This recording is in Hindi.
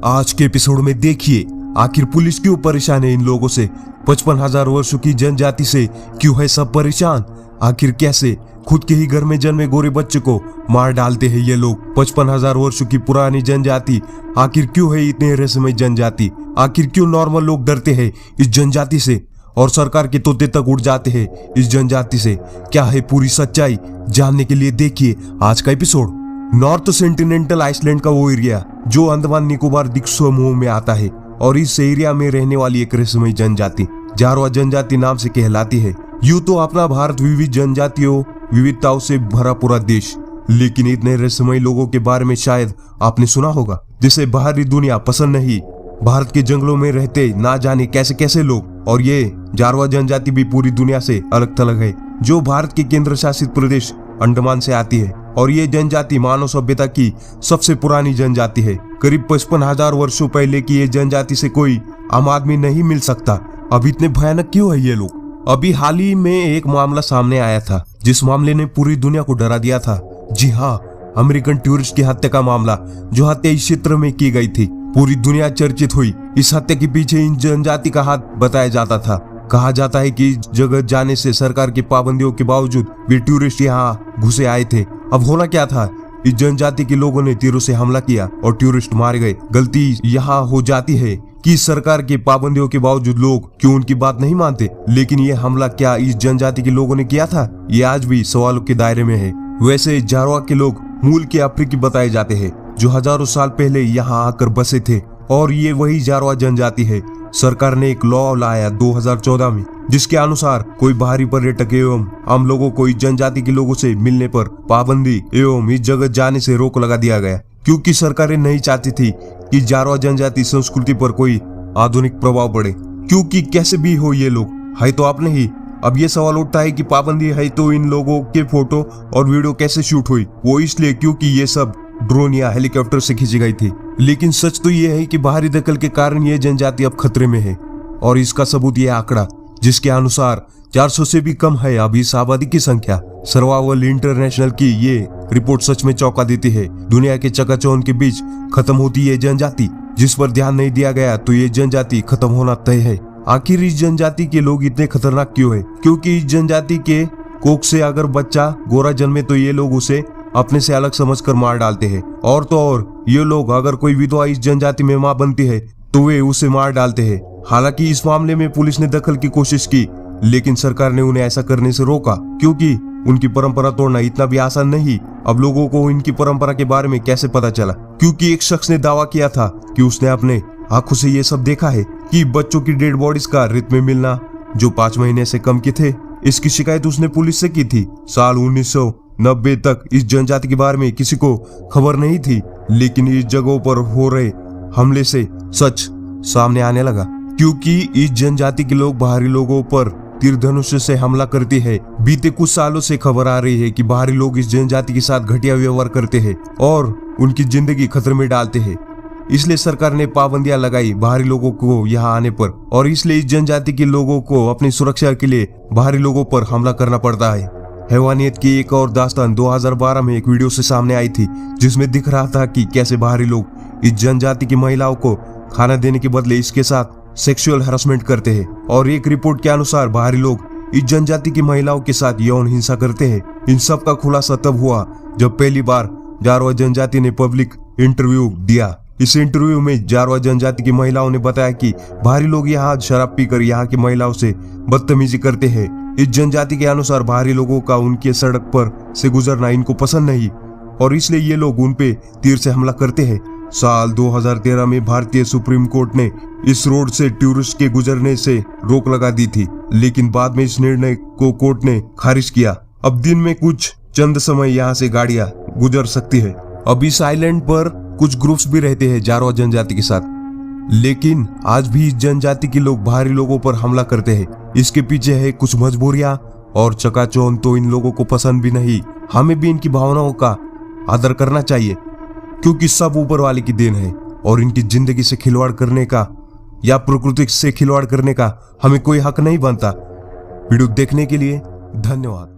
आज के एपिसोड में देखिए आखिर पुलिस क्यों परेशान है इन लोगों से, 55,000 वर्षों की जनजाति से क्यों है सब परेशान, आखिर कैसे खुद के ही घर में जन्मे गोरे बच्चे को मार डालते हैं ये लोग। 55,000 वर्षों की पुरानी जनजाति आखिर क्यों है इतने रहस्यमय जनजाति, आखिर क्यों नॉर्मल लोग डरते हैं इस जनजाति से और सरकार के तोते तक उड़ जाते हैं इस जनजाति से। क्या है पूरी सच्चाई, जानने के लिए देखिए आज का एपिसोड। नॉर्थ सेंटिनेंटल आइसलैंड का वो एरिया जो अंडमान निकोबार द्वीप समूह में आता है और इस एरिया में रहने वाली एक रहस्यमय जनजाति जारवा जनजाति नाम से कहलाती है। यूं तो अपना भारत विविध जनजातियों विविधताओं से भरा पूरा देश, लेकिन इतने रहस्यमय लोगों के बारे में शायद आपने सुना होगा जिसे बाहरी दुनिया पसंद नहीं। भारत के जंगलों में रहते ना जाने कैसे कैसे लोग, और ये जारवा जनजाति भी पूरी दुनिया से अलग थलग है जो भारत के केंद्र शासित प्रदेश अंडमान से आती है। और ये जनजाति मानव सभ्यता की सबसे पुरानी जनजाति है। करीब 55,000 वर्षों पहले की ये जनजाति से कोई आम आदमी नहीं मिल सकता। अब इतने भयानक क्यों है ये लोग? अभी हाल ही में एक मामला सामने आया था जिस मामले ने पूरी दुनिया को डरा दिया था। जी हाँ, अमेरिकन टूरिस्ट की हत्या का मामला, जो हत्या इस क्षेत्र में की गई थी। पूरी दुनिया चर्चित हुई। इस हत्या के पीछे इन जनजाति का हाथ बताया जाता था। कहा जाता है कि जगह जाने से सरकार की पाबंदियों के बावजूद भी टूरिस्ट यहाँ घुसे आए थे। अब होना क्या था, इस जनजाति के लोगों ने तीरों से हमला किया और टूरिस्ट मारे गए। गलती यहाँ हो जाती है कि सरकार की पाबंदियों के बावजूद लोग क्यों उनकी बात नहीं मानते। लेकिन ये हमला क्या इस जनजाति के लोगों ने किया था, ये आज भी सवालों के दायरे में है। वैसे जारवा के लोग मूल के अफ्रीकी बताए जाते हैं जो हजारों साल पहले यहाँ आकर बसे थे, और ये वही जारवा जनजाति है। सरकार ने एक लॉ लाया 2014 में जिसके अनुसार कोई बाहरी पर्यटक एवं आम लोगों को इस जनजाति के लोगों से मिलने पर पाबंदी एवं इस जगह जाने से रोक लगा दिया गया, क्योंकि सरकारें नहीं चाहती थी कि जारवा जनजाति संस्कृति पर कोई आधुनिक प्रभाव पड़े। क्योंकि कैसे भी हो ये लोग है तो आपने ही। अब ये सवाल उठता है कि पाबंदी है तो इन लोगों के फोटो और वीडियो कैसे शूट हुई? वो इसलिए क्योंकि ये सब ड्रोन या हेलीकॉप्टर से खींची गई थी। लेकिन सच तो ये है कि बाहरी दखल के कारण ये जनजाति अब खतरे में है, और इसका सबूत ये आंकड़ा जिसके अनुसार 400 से भी कम है अब इस आबादी की संख्या। सर्वाइवल इंटरनेशनल की ये रिपोर्ट सच में चौंका देती है। दुनिया के चकाचौंध के बीच खत्म होती है जनजाति, जिस पर ध्यान नहीं दिया गया तो ये जनजाति खत्म होना तय है। आखिर इस जनजाति के लोग इतने खतरनाक क्यों है? क्योंकि इस जनजाति के कोख से अगर बच्चा गोरा जन्मे तो ये लोग उसे अपने से अलग समझकर मार डालते हैं। और तो और ये लोग अगर कोई विधवा इस जनजाति में मां बनती है तो वे उसे मार डालते हैं। हालांकि इस मामले में पुलिस ने दखल की कोशिश की, लेकिन सरकार ने उन्हें ऐसा करने से रोका, क्योंकि उनकी परंपरा तोड़ना इतना भी आसान नहीं। अब लोगों को इनकी परंपरा के बारे में कैसे पता चला? क्योंकि एक शख्स ने दावा किया था कि उसने अपने आंखों से ये सब देखा है कि बच्चों की डेड बॉडीज का रेत में मिलना जो 5 महीने से कम के थे। इसकी शिकायत उसने पुलिस से की थी। साल 1990 तक इस जनजाति के बारे में किसी को खबर नहीं थी, लेकिन इस जगहों पर हो रहे हमले से सच सामने आने लगा। क्योंकि इस जनजाति के लोग बाहरी लोगों पर तीर धनुष से हमला करते हैं। बीते कुछ सालों से खबर आ रही है कि बाहरी लोग इस जनजाति के साथ घटिया व्यवहार करते हैं और उनकी जिंदगी खतरे में डालते हैं। इसलिए सरकार ने पाबंदियां लगाई बाहरी लोगों को यहाँ आने पर, और इसलिए इस जनजाति के लोगों को अपनी सुरक्षा के लिए बाहरी लोगों पर हमला करना पड़ता है। हैवानियत की एक और दास्तान 2012 में एक वीडियो से सामने आई थी जिसमें दिख रहा था कि कैसे बाहरी लोग इस जनजाति की महिलाओं को खाना देने के बदले इसके साथ सेक्सुअल हैरेसमेंट करते हैं। और एक रिपोर्ट के अनुसार बाहरी लोग इस जनजाति की महिलाओं के साथ यौन हिंसा करते हैं। इन सब का खुलासा तब हुआ जब पहली बार जारवा जनजाति ने पब्लिक इंटरव्यू दिया। इस इंटरव्यू में जारवा जनजाति की महिलाओं ने बताया कि बाहरी लोग यहाँ शराब पीकर यहाँ की महिलाओं से बदतमीजी करते हैं। इस जनजाति के अनुसार बाहरी लोगों का उनके सड़क पर से गुजरना इनको पसंद नहीं, और इसलिए ये लोग उन पे तीर से हमला करते हैं। साल 2013 में भारतीय सुप्रीम कोर्ट ने इस रोड से टूरिस्ट के गुजरने से रोक लगा दी थी, लेकिन बाद में इस निर्णय को कोर्ट ने खारिज किया। अब दिन में कुछ चंद समय यहाँ से गाड़ियां गुजर सकती है। अब इस आइलैंड पर कुछ ग्रुप्स भी रहते हैं जारवा जनजाति के साथ, लेकिन आज भी इस जनजाति के लोग बाहरी लोगों पर हमला करते हैं। इसके पीछे है कुछ मजबूरियां और चकाचौंध तो इन लोगों को पसंद भी नहीं। हमें भी इनकी भावनाओं का आदर करना चाहिए, क्योंकि सब ऊपर वाले की देन है, और इनकी जिंदगी से खिलवाड़ करने का या प्रकृति से खिलवाड़ करने का हमें कोई हक नहीं बनता। वीडियो देखने के लिए धन्यवाद।